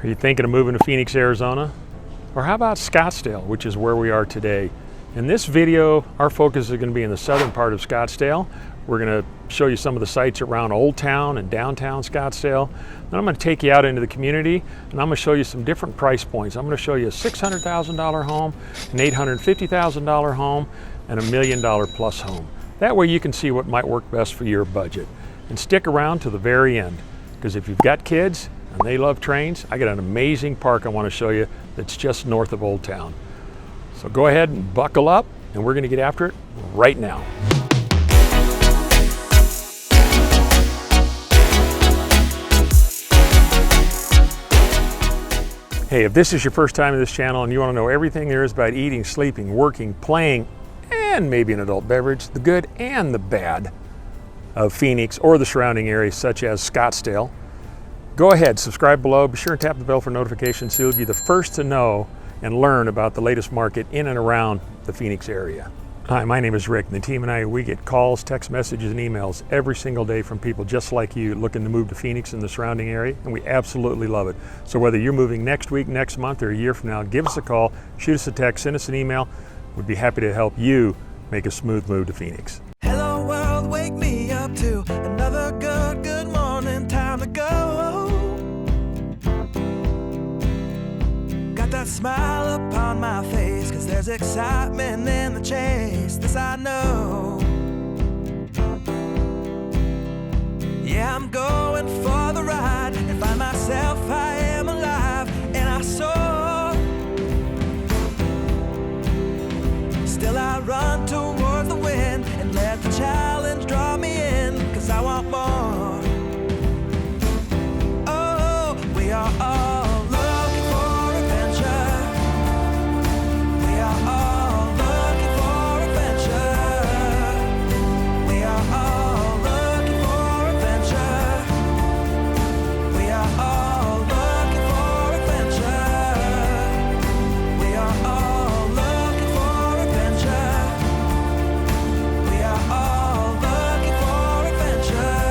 Are you thinking of moving to Phoenix, Arizona? Or how about Scottsdale, which is where we are today? In this video, our focus is going to be in the southern part of Scottsdale. We're going to show you some of the sites around Old Town and downtown Scottsdale. Then I'm going to take you out into the community and I'm going to show you some different price points. I'm going to show you a $600,000 home, an $850,000 home, and $1 million plus home. That way you can see what might work best for your budget. And stick around to the very end, because if you've got kids and they love trains, I got an amazing park I want to show you that's just north of Old Town. So go ahead and buckle up and we're going to get after it right now. Hey, if this is your first time in this channel and you want to know everything there is about eating, sleeping, working, playing, and maybe an adult beverage, the good and the bad of Phoenix or the surrounding areas such as Scottsdale, go ahead, subscribe below, be sure and tap the bell for notifications so you'll be the first to know and learn about the latest market in and around the Phoenix area. Hi, my name is Rick, and the team and I, we get calls, text messages, and emails every single day from people just like you looking to move to Phoenix and the surrounding area, and we absolutely love it. So whether you're moving next week, next month, or a year from now, give us a call, shoot us a text, send us an email. We'd be happy to help you make a smooth move to Phoenix. Hello world, wake me up to another good morning, time to go. Got that smile upon my face, 'cause there's excitement in the chase, this I know. Yeah, I'm going for the ride and find myself, I am alive, and I soar. Still I run toward the wind and let the challenge draw me in, 'cause I want more. Oh, we are all looking for adventure. We are all looking for adventure. We are all looking for adventure. We are all looking for adventure. We are all looking for adventure. We are all looking for adventure.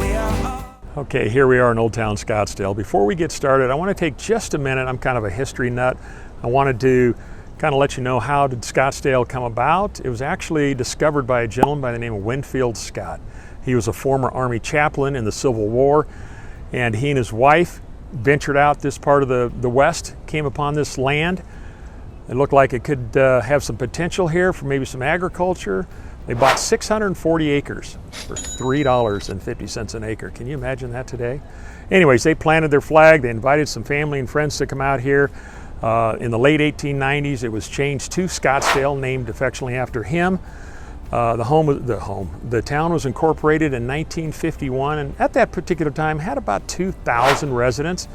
We are all... Okay, here we are in Old Town Scottsdale. Before we get started, I want to take just a minute. I'm kind of a history nut. I wanted to kind of let you know, how did Scottsdale come about? It was actually discovered by a gentleman by the name of Winfield Scott. He was a former Army chaplain in the Civil War, and he and his wife ventured out this part of the West, came upon this land. It looked like it could have some potential here for maybe some agriculture. They bought 640 acres for $3.50 an acre. Can you imagine that today? Anyways, they planted their flag. They invited some family and friends to come out here. In the late 1890s, it was changed to Scottsdale, named affectionately after him. The town was incorporated in 1951, and at that particular time had about 2,000 residents.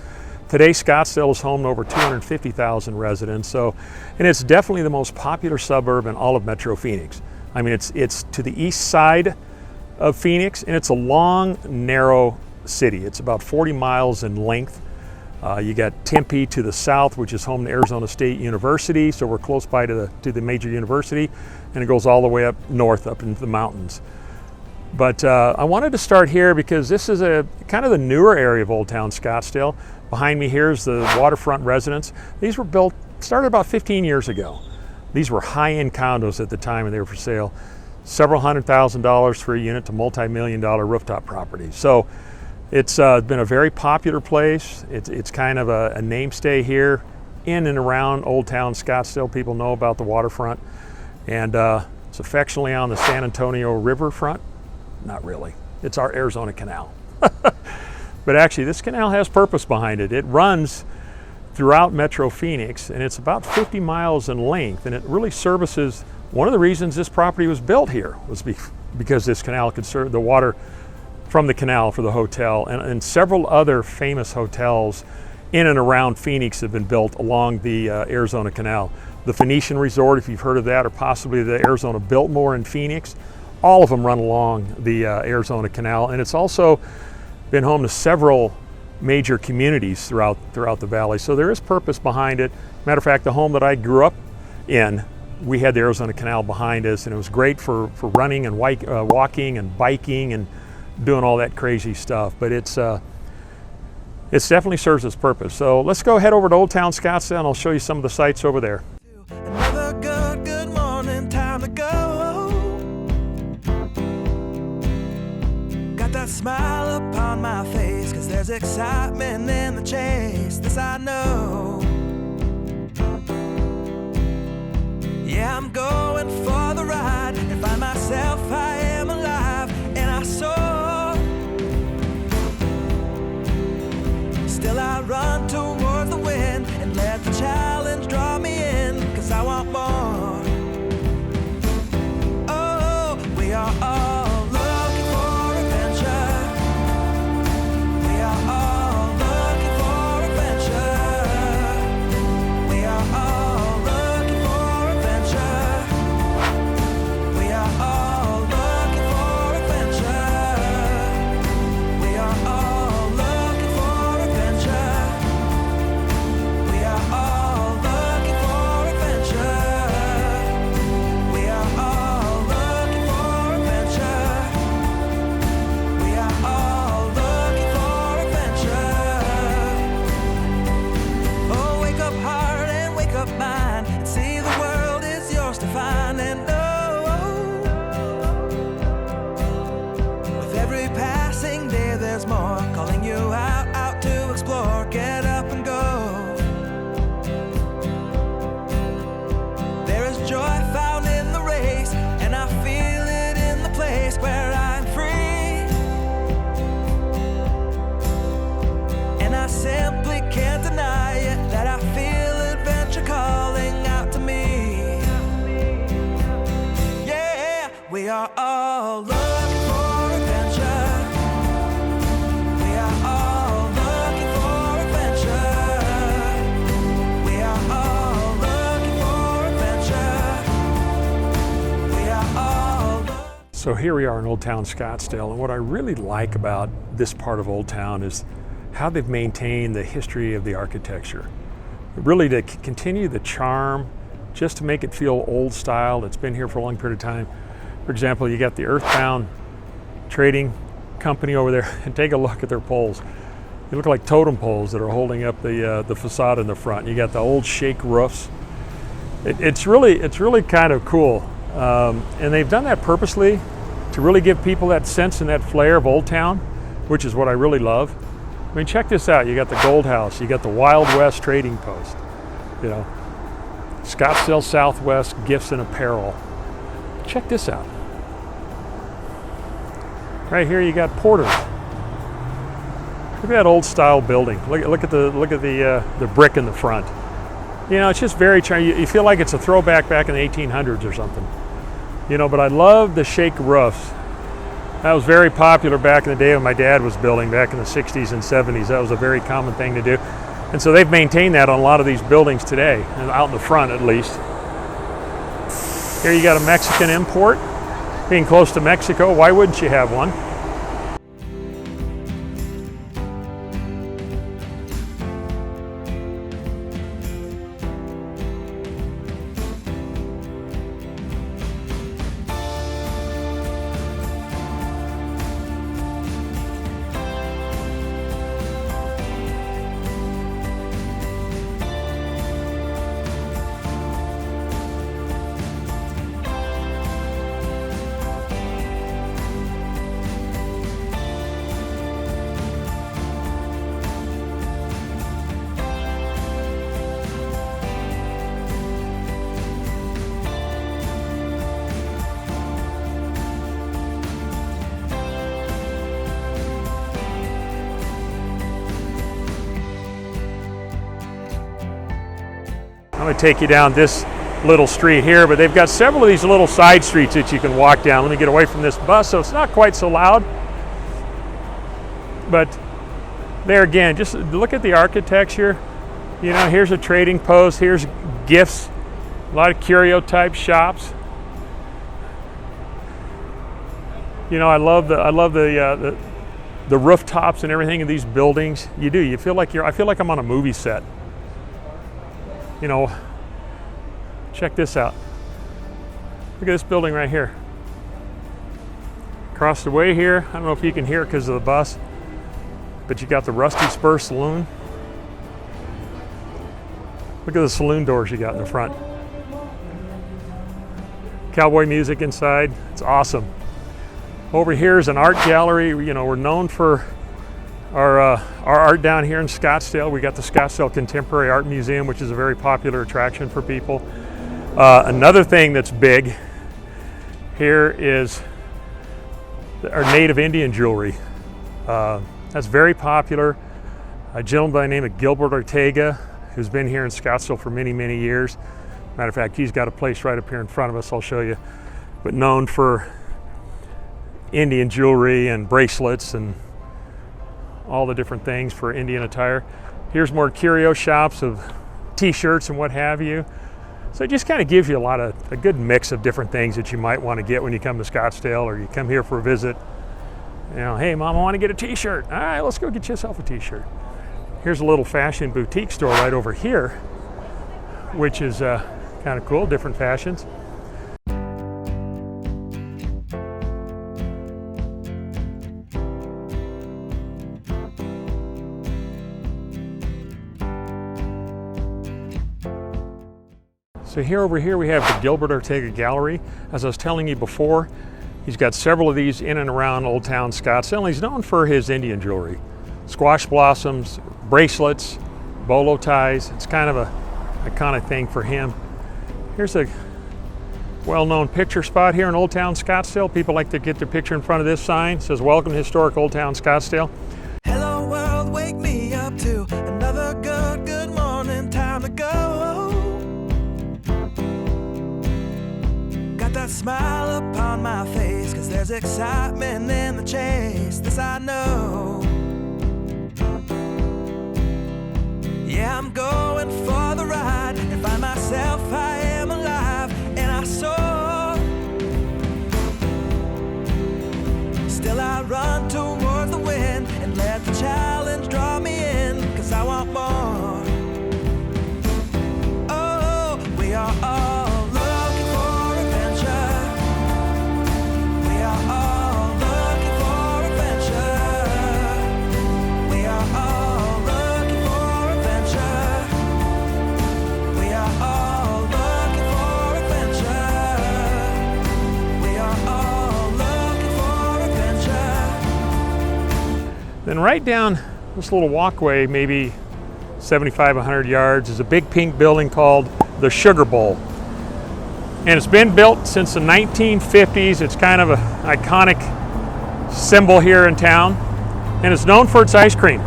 Today, Scottsdale is home to over 250,000 residents. So, and it's definitely the most popular suburb in all of Metro Phoenix. I mean, it's to the east side of Phoenix, and it's a long, narrow city. It's about 40 miles in length. You got Tempe to the south, which is home to Arizona State University, so we're close by to the major university, and it goes all the way up north, up into the mountains. But I wanted to start here because this is a kind of the newer area of Old Town Scottsdale. Behind me here is the Waterfront residence. These were started about 15 years ago. These were high-end condos at the time, and they were for sale. Several $100,000 for a unit to multi-million-dollar rooftop properties. So it's been a very popular place. It's kind of a namestay here in and around Old Town Scottsdale. People know about the waterfront, and it's affectionately on the San Antonio riverfront. Not really. It's our Arizona Canal. But actually, this canal has purpose behind it. It runs throughout Metro Phoenix, and it's about 50 miles in length, and it really services. One of the reasons this property was built here was because this canal could serve the water from the canal for the hotel, and several other famous hotels in and around Phoenix have been built along the Arizona Canal. The Phoenician Resort, if you've heard of that, or possibly the Arizona Biltmore in Phoenix, all of them run along the Arizona Canal, and it's also been home to several major communities throughout the valley. So there is purpose behind it. Matter of fact, the home that I grew up in, we had the Arizona Canal behind us, and it was great for running and walking and biking and doing all that crazy stuff. But it's It definitely serves its purpose. So let's go head over to Old Town Scottsdale and I'll show you some of the sights over there. Another good morning, time to go. Got that smile upon my face, 'cause there's excitement in the chase, this I know. Yeah, I'm going for the ride and find myself, I am alive, and I soar. Still I run toward the wind and let the challenge draw me in, 'cause I want more. Oh, we are all looking for adventure. We are all looking for adventure. We are all looking for adventure. We are all looking for adventure. We are all looking for adventure. We are all looking for adventure. We are all looking for adventure. We are all looking for adventure. Oh, wake up heart and wake up mind, and see the world is yours to find. And with every passing day there's more, calling you out to explore. Get up and go. There is joy found in the race, and I feel it in the place where I'm free. And I simply can't deny it, that I feel adventure calling out to me. Yeah, we are all looking for adventure. We are all looking for adventure. We are all looking for adventure. We are all So here we are in Old Town Scottsdale, and what I really like about this part of Old Town is how they've maintained the history of the architecture. Really to continue the charm, just to make it feel old style. It's been here for a long period of time. For example, you got the Earthbound Trading Company over there, and take a look at their poles. They look like totem poles that are holding up the facade in the front. You got the old shake roofs. It's really kind of cool, and they've done that purposely to really give people that sense and that flair of Old Town, which is what I really love. I mean, check this out. You got the Gold House. You got the Wild West Trading Post. You know, Scottsdale Southwest Gifts and Apparel. Check this out. Right here, you got Porter's. Look at that old style building. Look at the brick in the front. You know, it's just very charming. You feel like it's a throwback back in the 1800s or something. You know, but I love the shake roofs. That was very popular back in the day when my dad was building back in the 60s and 70s. That was a very common thing to do. And so they've maintained that on a lot of these buildings today, and out in the front at least. Here you got a Mexican import. Being close to Mexico, why wouldn't you have one? I'm going to take you down this little street here, but they've got several of these little side streets that you can walk down. Let me get away from this bus so it's not quite so loud. But there again, just look at the architecture. You know, here's a trading post, here's gifts, a lot of curio type shops. You know, I love the rooftops and everything in these buildings. You do. You feel like I feel like I'm on a movie set. You know, check this out. Look at this building right here. Across the way here, I don't know if you can hear it because of the bus. but you got the Rusty Spur Saloon. Look at the saloon doors you got in the front. Cowboy music inside, it's awesome. Over here is an art gallery. You know, we're known for our art down here in Scottsdale. We got the Scottsdale Contemporary Art Museum, which is a very popular attraction for people. Another thing that's big here is our native Indian jewelry. That's very popular. A gentleman by the name of Gilbert Ortega, who's been here in Scottsdale for many, many years. Matter of fact, he's got a place right up here in front of us, I'll show you. But known for Indian jewelry and bracelets and all the different things for Indian attire. Here's more curio shops of t-shirts and what have you. So it just kind of gives you a good mix of different things that you might want to get when you come to Scottsdale or you come here for a visit. You know, hey mom, I want to get a t-shirt. All right, let's go get yourself a t-shirt. Here's a little fashion boutique store right over here, which is kind of cool, different fashions. So over here we have the Gilbert Ortega Gallery. As I was telling you before, he's got several of these in and around Old Town Scottsdale, and he's known for his Indian jewelry. Squash blossoms, bracelets, bolo ties. It's kind of a iconic thing for him. Here's a well-known picture spot here in Old Town Scottsdale. People like to get their picture in front of this sign. It says, "Welcome to Historic Old Town Scottsdale." Hello world, wake me up to another good morning, time to go. Got that smile upon my face, 'cause there's excitement in the chase, this I know. Yeah, I'm going for the ride and find myself, I am alive and I soar. Still I run toward the wind and let the challenge draw me in, 'cause I want more. Oh, we are all looking for adventure. We are all looking for adventure. We are all looking for adventure. We are all looking for adventure. We are all looking for adventure. Then right down this little walkway, maybe 75, 100 yards, is a big pink building called the Sugar Bowl. And it's been built since the 1950s. It's kind of an iconic symbol here in town. And it's known for its ice cream.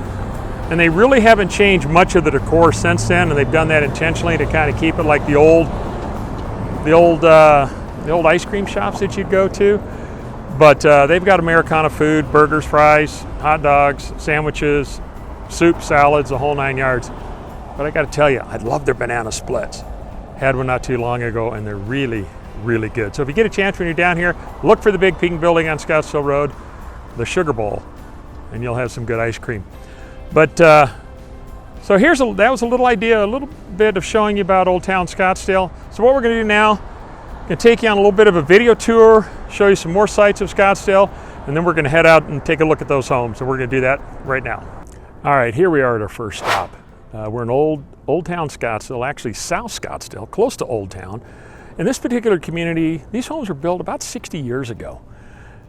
And they really haven't changed much of the decor since then, and they've done that intentionally to kind of keep it like the old ice cream shops that you'd go to. But they've got Americana food, burgers, fries, hot dogs, sandwiches, soup, salads, the whole 9 yards. But I got to tell you, I love their banana splits. Had one not too long ago, and they're really, really good. So if you get a chance when you're down here, look for the big pink building on Scottsdale Road, the Sugar Bowl, and you'll have some good ice cream. But so that was a little idea, a little bit of showing you about Old Town Scottsdale. So what we're going to do now, I'm going to take you on a little bit of a video tour, show you some more sights of Scottsdale, and then we're going to head out and take a look at those homes. And we're going to do that right now. All right, here we are at our first stop. We're in Old Town Scottsdale, actually South Scottsdale, close to Old Town. In this particular community, these homes were built about 60 years ago.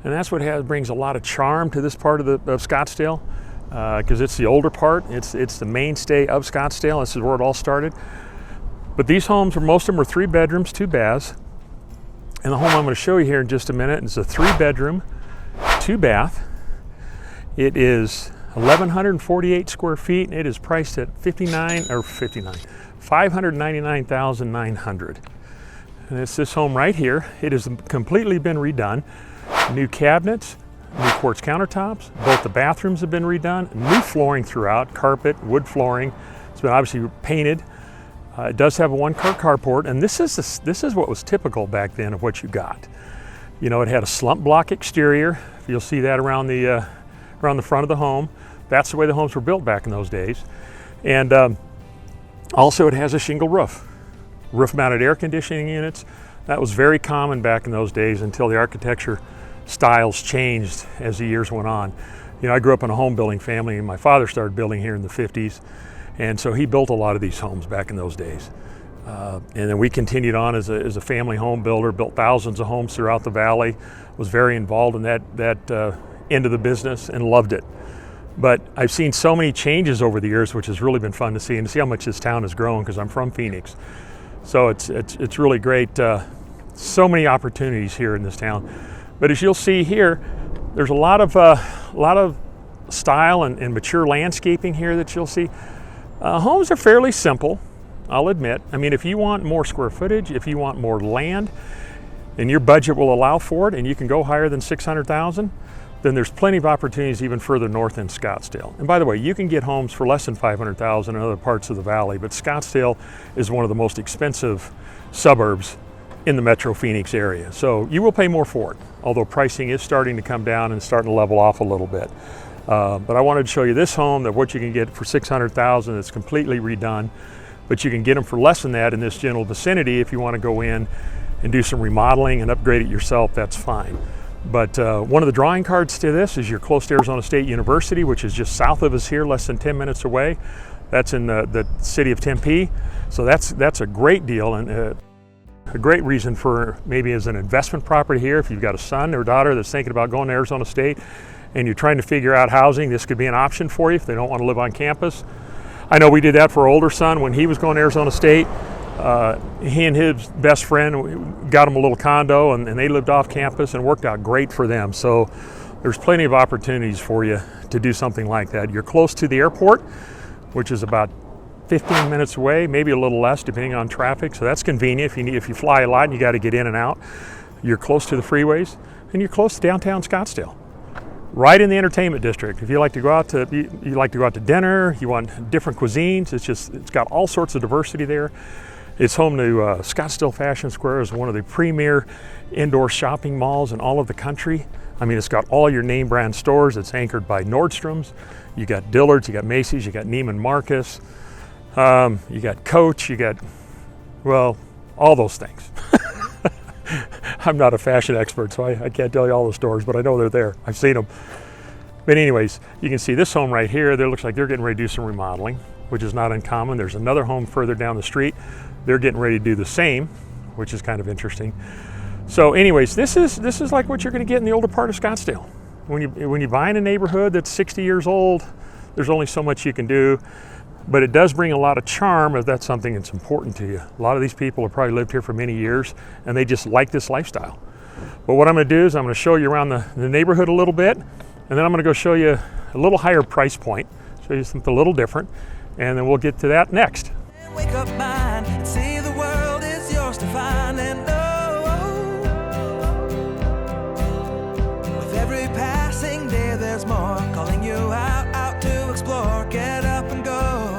And that's what brings a lot of charm to this part of Scottsdale, because it's the older part. It's the mainstay of Scottsdale. This is where it all started. But these homes, most of them were 3 bedrooms, 2 baths. And the home I'm going to show you here in just a minute is a 3-bedroom, 2-bath. It is 1,148 square feet, and it is priced at $599,900. And it's this home right here. It has completely been redone. New cabinets, new quartz countertops. Both the bathrooms have been redone. New flooring throughout, carpet, wood flooring. It's been obviously painted. It does have a 1-car carport, and this is what was typical back then of what you got. You know, it had a slump block exterior. You'll see that around the front of the home. That's the way the homes were built back in those days. And also it has a shingle roof. Roof-mounted air conditioning units. That was very common back in those days until the architecture styles changed as the years went on. You know, I grew up in a home building family, and my father started building here in the 50s, and so he built a lot of these homes back in those days. And then we continued on as a family home builder, built thousands of homes throughout the valley, was very involved in that end of the business and loved it. But I've seen so many changes over the years, which has really been fun to see, and to see how much this town has grown, because I'm from Phoenix. So it's really great. So many opportunities here in this town. But as you'll see here, there's a lot of style and mature landscaping here that you'll see. Homes are fairly simple, I'll admit. I mean, if you want more square footage, if you want more land, and your budget will allow for it, and you can go higher than $600,000, then there's plenty of opportunities even further north in Scottsdale. And by the way, you can get homes for less than $500,000 in other parts of the valley, but Scottsdale is one of the most expensive suburbs in the Metro Phoenix area. So you will pay more for it, although pricing is starting to come down and starting to level off a little bit. But I wanted to show you this home, that what you can get for $600,000. It's completely redone, but you can get them for less than that in this general vicinity. If you want to go in and do some remodeling and upgrade it yourself, that's fine. But one of the drawing cards to this is you're close to Arizona State University, which is just south of us here, less than 10 minutes away. That's in the city of Tempe. So that's a great deal, and a great reason for maybe as an investment property here. If you've got a son or daughter that's thinking about going to Arizona State and you're trying to figure out housing, this could be an option for you if they don't want to live on campus. I know we did that for our older son when he was going to Arizona State. He and his best friend got him a little condo, and they lived off campus, and worked out great for them. So there's plenty of opportunities for you to do something like that. You're close to the airport, which is about 15 minutes away, maybe a little less depending on traffic. So that's convenient if you fly a lot and you got to get in and out. You're close to the freeways, and you're close to downtown Scottsdale, right in the entertainment district. If you like to go out to dinner, you want different cuisines, it's got all sorts of diversity there. It's home to Scottsdale Fashion Square, is one of the premier indoor shopping malls in all of the country. I mean, it's got all your name brand stores. It's anchored by Nordstrom's. You got Dillard's, you got Macy's, you got Neiman Marcus, you got Coach, you got, well, all those things. I'm not a fashion expert, so I can't tell you all the stores, but I know they're there. I've seen them. But anyways, you can see this home right here. There looks like they're getting ready to do some remodeling, which is not uncommon. There's another home further down the street. They're getting ready to do the same, which is kind of interesting. So anyways, this is like what you're going to get in the older part of Scottsdale. When you buy in a neighborhood that's 60 years old, there's only so much you can do, but it does bring a lot of charm if that's something that's important to you. A lot of these people have probably lived here for many years, and they just like this lifestyle. But what I'm going to do is I'm going to show you around the neighborhood a little bit, and then I'm going to go show you a little higher price point, show you something a little different, and then we'll get to that next. Wake up mine and see the world is yours to find, and with every passing day there's more calling you out to explore. Get up and go.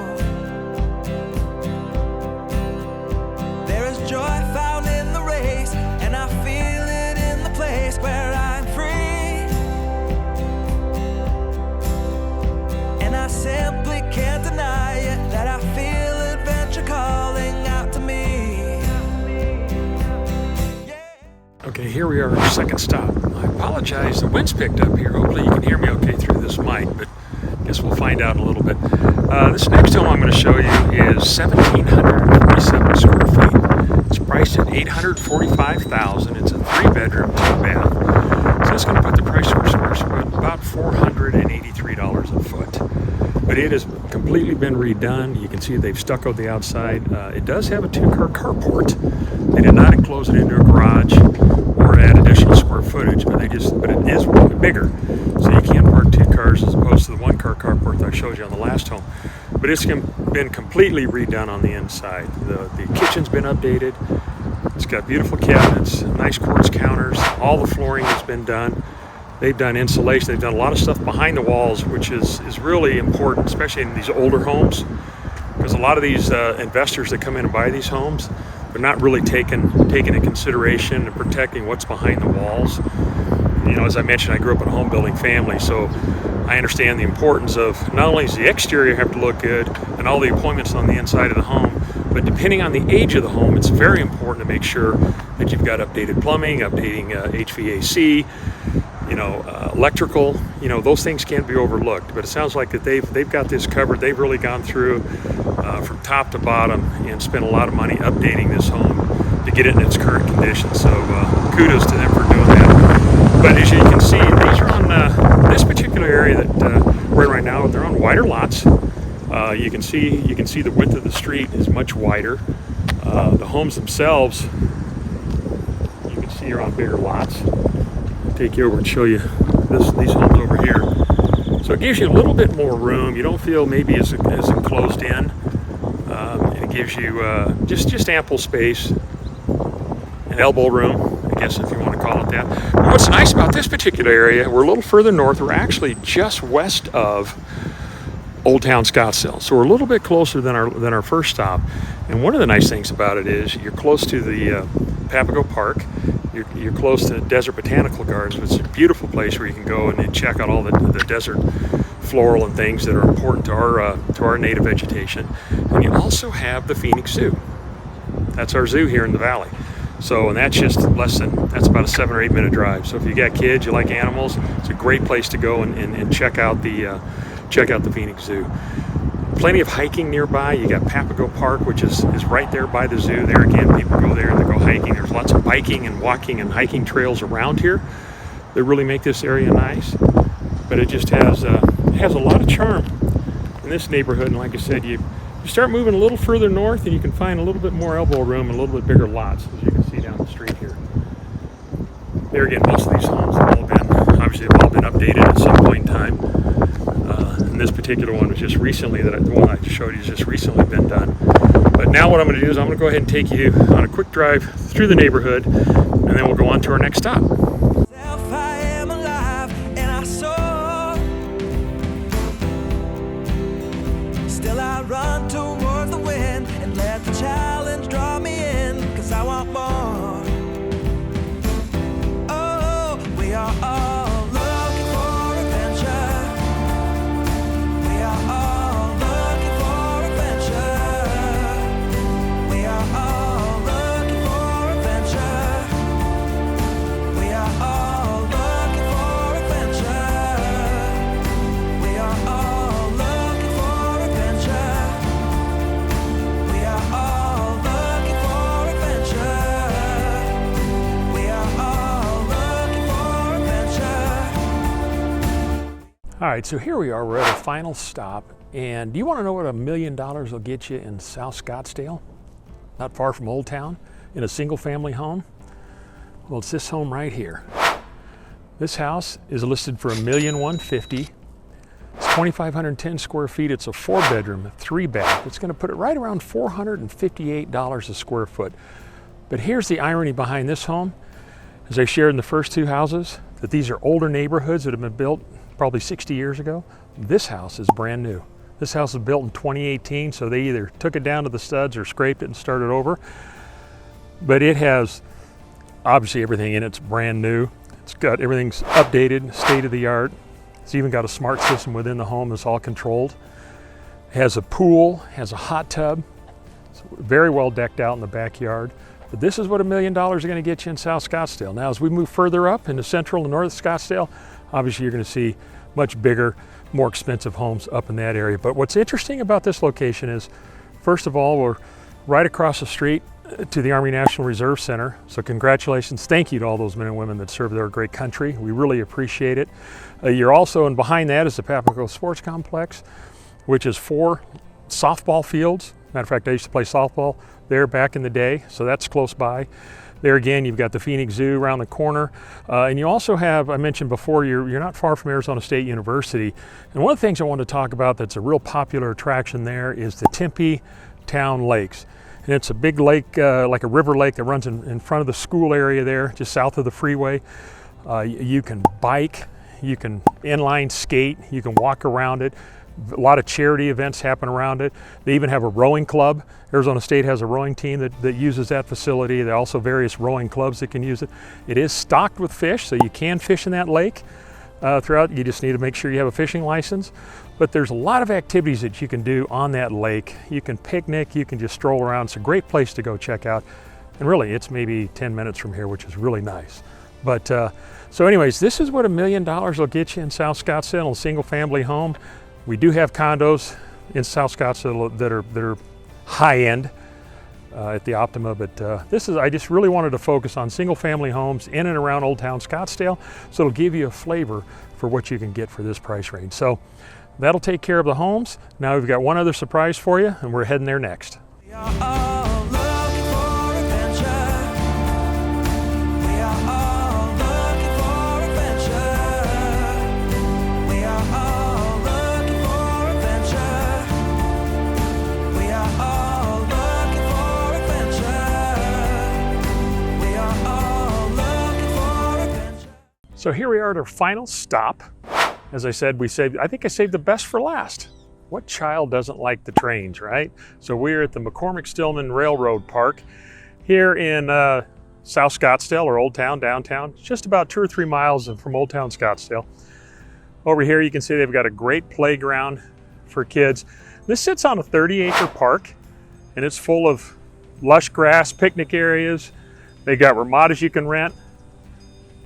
There is joy found in the race, and I feel it in the place where I'm free, and I simply can't deny it that I feel adventure calling out to me. Yeah. Okay, here we are at our second stop. I apologize, the wind's picked up here. Hopefully you can hear me okay through this mic, but I guess we'll find out in a little bit. This next home I'm going to show you is 1,747 square feet. It's priced at $845,000. It's a 3-bedroom, 2-bath. So it's going to put the price per square foot about $483 a foot. But it has completely been redone. You can see they've stuccoed the outside. It does have a 2-car carport. They did not enclose it into a garage or add additional square footage, but it is bigger. So you can park 2 cars as opposed to the 1-car carport that I showed you on the last home. But it's been completely redone on the inside. The kitchen's been updated. It's got beautiful cabinets, nice quartz counters. All the flooring has been done. They've done insulation. They've done a lot of stuff behind the walls, which is really important, especially in these older homes, because a lot of these investors that come in and buy these homes, they're not really taking into consideration and protecting what's behind the walls. You know, as I mentioned, I grew up in a home building family, so I understand the importance of not only does the exterior have to look good and all the appointments on the inside of the home, but depending on the age of the home, it's very important to make sure that you've got updated plumbing, updating HVAC. electrical, those things can't be overlooked. But it sounds like that they've got this covered. They've really gone through from top to bottom and spent a lot of money updating this home to get it in its current condition. So kudos to them for doing that. But as you can see, these are on this particular area that we're in right now. They're on wider lots. You can see the width of the street is much wider. The homes themselves, you can see, are on bigger lots. I'll take you over and show you these homes over here. So it gives you a little bit more room. You don't feel maybe as enclosed in. And it gives you just ample space, an elbow room, I guess, if you want to call it that. But what's nice about this particular area, we're a little further north. We're actually just west of Old Town Scottsdale, so we're a little bit closer than our first stop. And one of the nice things about it is you're close to the Papago Park. You're close to Desert Botanical Gardens, which is a beautiful place where you can go and check out all the desert floral and things that are important to our native vegetation. And you also have the Phoenix Zoo. That's our zoo here in the valley. So, and that's just that's about a 7 or 8 minute drive. So if you got kids, you like animals, it's a great place to go and check out the Phoenix Zoo. Plenty of hiking nearby. You got Papago Park, which is right there by the zoo. There again, people go there and they go hiking. There's lots of biking and walking and hiking trails around here that really make this area nice. But it just has a lot of charm in this neighborhood. And like I said, you start moving a little further north and you can find a little bit more elbow room and a little bit bigger lots, as you can see down the street here. There again, most of these homes have all been updated at some point in time. And this particular one was just recently, the one I just showed you has just recently been done. But now what I'm going to do is I'm going to go ahead and take you on a quick drive through the neighborhood, and then we'll go on to our next stop. I am alive and I soar. Still I run towards the wind and let the challenge draw me in, 'cause I want more. Oh, we are all looking for adventure. We are all looking for adventure. We are all looking for adventure. We are all looking for adventure. We are all looking for adventure. We are all looking for adventure. We are all looking for adventure. All right, so here we are. We're at our final stop. And do you want to know what $1 million will get you in South Scottsdale? Not far from Old Town, in a single family home? Well, it's this home right here. This house is listed for $1,150,000. It's 2,510 square feet. It's a 4-bedroom, 3-bath. It's going to put it right around $458 a square foot. But here's the irony behind this home. As I shared in the first two houses, that these are older neighborhoods that have been built probably 60 years ago. This house is brand new. This house was built in 2018, so they either took it down to the studs or scraped it and started over. But it has obviously everything in it's brand new. It's got everything's updated, state of the art. It's even got a smart system within the home that's all controlled. It has a pool, has a hot tub. It's very well decked out in the backyard. But this is what $1 million is going to get you in South Scottsdale. Now, as we move further up into central and north Scottsdale, obviously you're going to see much bigger, more expensive homes up in that area. But what's interesting about this location is, first of all, we're right across the street to the Army National Reserve Center. So congratulations, thank you to all those men and women that serve their great country. We really appreciate it. You're also, and behind that is the Papago Sports Complex, which is 4 softball fields. Matter of fact, I used to play softball there back in the day, so that's close by. There again, you've got the Phoenix Zoo around the corner. And you also have, I mentioned before, you're not far from Arizona State University. And one of the things I want to talk about that's a real popular attraction there is the Tempe Town Lakes. And it's a big lake, like a river lake that runs in front of the school area there, just south of the freeway. You can bike, you can inline skate, you can walk around it. A lot of charity events happen around it. They even have a rowing club. Arizona State has a rowing team that uses that facility. There are also various rowing clubs that can use it. It is stocked with fish, so you can fish in that lake throughout. You just need to make sure you have a fishing license. But there's a lot of activities that you can do on that lake. You can picnic, you can just stroll around. It's a great place to go check out. And really, it's maybe 10 minutes from here, which is really nice. But so anyways, this is what $1 million will get you in South Scottsdale, a single family home. We do have condos in South Scottsdale that are high end at the Optima, but I just really wanted to focus on single family homes in and around Old Town Scottsdale, so it'll give you a flavor for what you can get for this price range. So that'll take care of the homes. Now we've got one other surprise for you, and we're heading there next. We are all looking for adventure. We are all looking for adventure. We are all looking for adventure. We are all looking for adventure. We are all looking for adventure. So here we are at our final stop. As I said, I think I saved the best for last. What child doesn't like the trains, right? So we're at the McCormick-Stillman Railroad Park here in South Scottsdale, or Old Town, downtown, just about 2 or 3 miles from Old Town Scottsdale. Over here you can see they've got a great playground for kids. This sits on a 30-acre park, and it's full of lush grass, picnic areas. They got ramadas you can rent.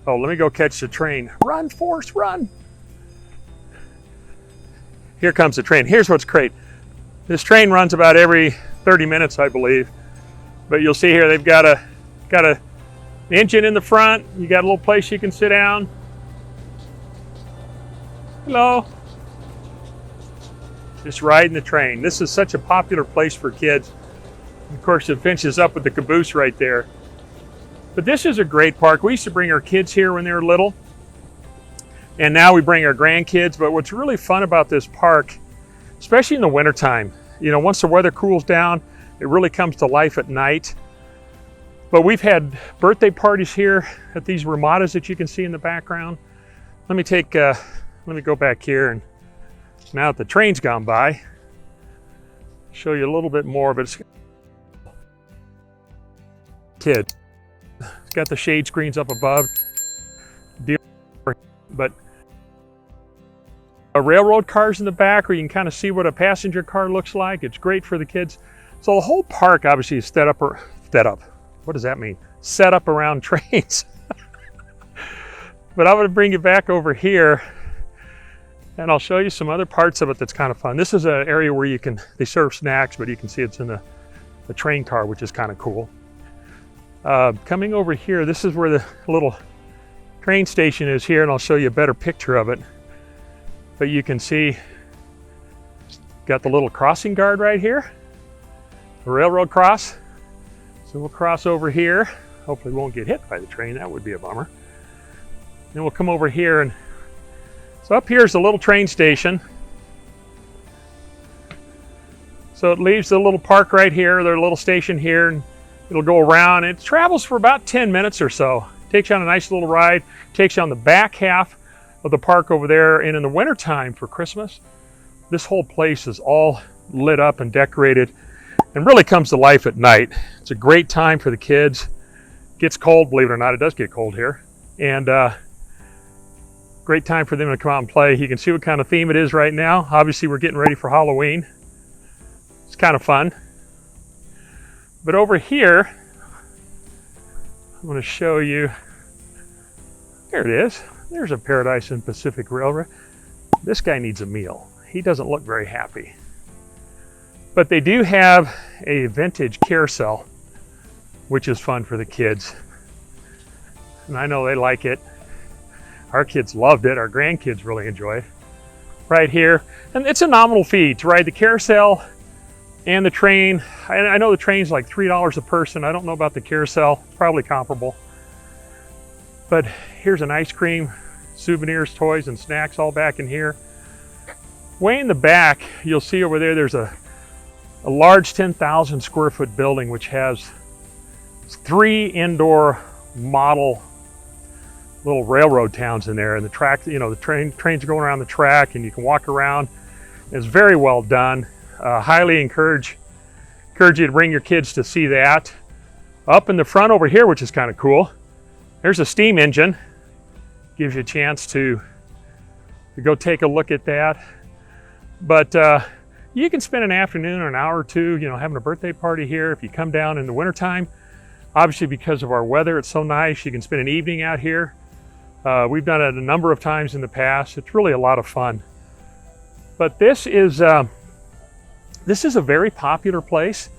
Oh, let me go catch the train. Run, Forrest, run! Here comes the train. Here's what's great. This train runs about every 30 minutes, I believe. But you'll see here they've got a engine in the front. You got a little place you can sit down. Hello. Just riding the train. This is such a popular place for kids. Of course, it finishes up with the caboose right there. But this is a great park. We used to bring our kids here when they were little. And now we bring our grandkids. But what's really fun about this park, especially in the wintertime, you know, once the weather cools down, it really comes to life at night. But we've had birthday parties here at these ramadas that you can see in the background. Let me go back here, and now that the train's gone by, show you a little bit more of it. Kid, it's got the shade screens up above. But railroad cars in the back, where you can kind of see what a passenger car looks like. It's great for the kids. So the whole park obviously is set up. What does that mean? Set up around trains. But I'm going to bring you back over here, and I'll show you some other parts of it that's kind of fun. This is an area where they serve snacks, but you can see it's in the train car, which is kind of cool. Coming over here, this is where the little train station is here, and I'll show you a better picture of it. But you can see, got the little crossing guard right here, the railroad cross. So we'll cross over here. Hopefully we won't get hit by the train. That would be a bummer. Then we'll come over here, and so up here is the little train station. So it leaves the little park right here, their little station here, and it'll go around. It travels for about 10 minutes or so. Takes you on a nice little ride. Takes you on the back half of the park over there. And in the wintertime for Christmas, this whole place is all lit up and decorated and really comes to life at night. It's a great time for the kids. Gets cold, believe it or not, it does get cold here. And great time for them to come out and play. You can see what kind of theme it is right now. Obviously we're getting ready for Halloween. It's kind of fun. But over here, I'm going to show you, there it is. There's a Paradise and Pacific Railroad. This guy needs a meal. He doesn't look very happy. But they do have a vintage carousel, which is fun for the kids. And I know they like it. Our kids loved it. Our grandkids really enjoy it. Right here. And it's a nominal fee to ride the carousel and the train. I know the train's like $3 a person. I don't know about the carousel, probably comparable. But here's an ice cream, souvenirs, toys, and snacks all back in here. Way in the back, you'll see over there, there's a large 10,000 square foot building which has 3 indoor model little railroad towns in there. And the track, you know, the trains are going around the track, and you can walk around. It's very well done. Highly encourage you to bring your kids to see that. Up in the front over here, which is kind of cool, there's a steam engine. Gives you a chance to go take a look at that. But you can spend an afternoon or an hour or two, you know, having a birthday party here. If you come down in the wintertime, Obviously, because of our weather, it's so nice. You can spend an evening out here. We've done it a number of times in the past. It's really a lot of fun. But this is a very popular place.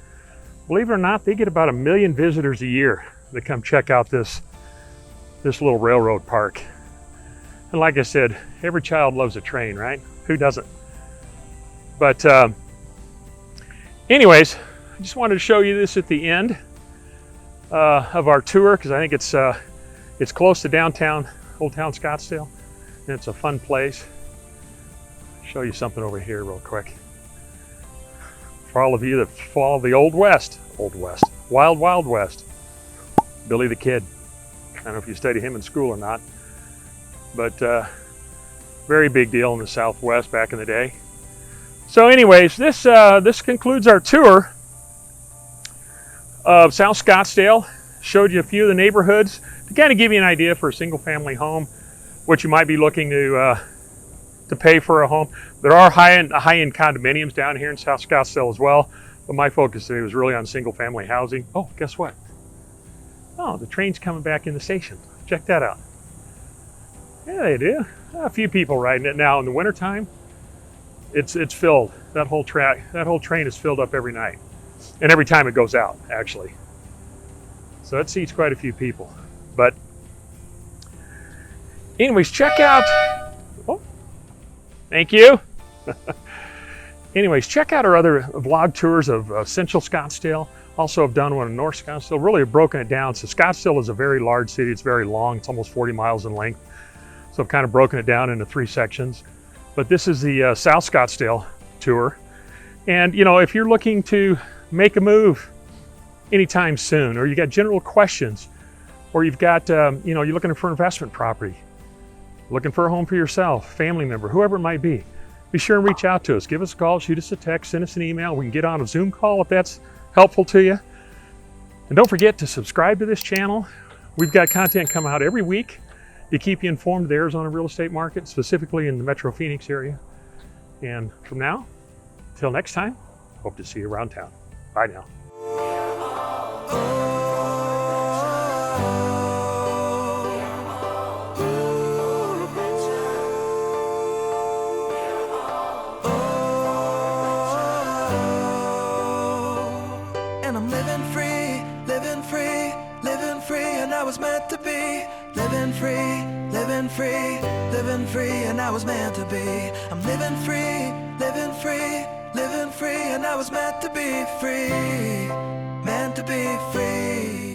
Believe it or not, they get about 1 million visitors a year that come check out this little railroad park. And like I said, every child loves a train, right? Who doesn't? But anyways, I just wanted to show you this at the end of our tour, because I think it's close to downtown, Old Town Scottsdale, and it's a fun place. Show you something over here real quick. For all of you that follow the Old West, Wild Wild West, Billy the Kid. I don't know if you studied him in school or not, but very big deal in the Southwest back in the day. So anyways, this concludes our tour of South Scottsdale. Showed you a few of the neighborhoods to kind of give you an idea for a single family home, what you might be looking to pay for a home. There are high-end condominiums down here in South Scottsdale as well, but my focus today was really on single family housing. Oh, guess what? Oh, the train's coming back in the station. Check that out. Yeah, they do. A few people riding it now. In the wintertime, it's filled. That whole train is filled up every night, and every time it goes out, actually. So it seats quite a few people. But anyways, check out, oh, thank you. Anyways, check out our other vlog tours of Central Scottsdale. Also have done one in North Scottsdale. Really have broken it down. So Scottsdale is a very large city. It's very long. It's almost 40 miles in length. So I've kind of broken it down into 3 sections. But this is the South Scottsdale tour. And you know, if you're looking to make a move anytime soon, or you got general questions, or you've got, you know, you're looking for an investment property, looking for a home for yourself, family member, whoever it might be sure and reach out to us. Give us a call, shoot us a text, send us an email. We can get on a Zoom call if that's helpful to you. And don't forget to subscribe to this channel. We've got content come out every week to keep you informed of the Arizona real estate market, specifically in the Metro Phoenix area. And from now, till next time, hope to see you around town. Bye now. And I'm living free, living free, living free, and I was meant to be living free, living free, living free, and I was meant to be. I'm living free, living free, living free, and I was meant to be free, meant to be free.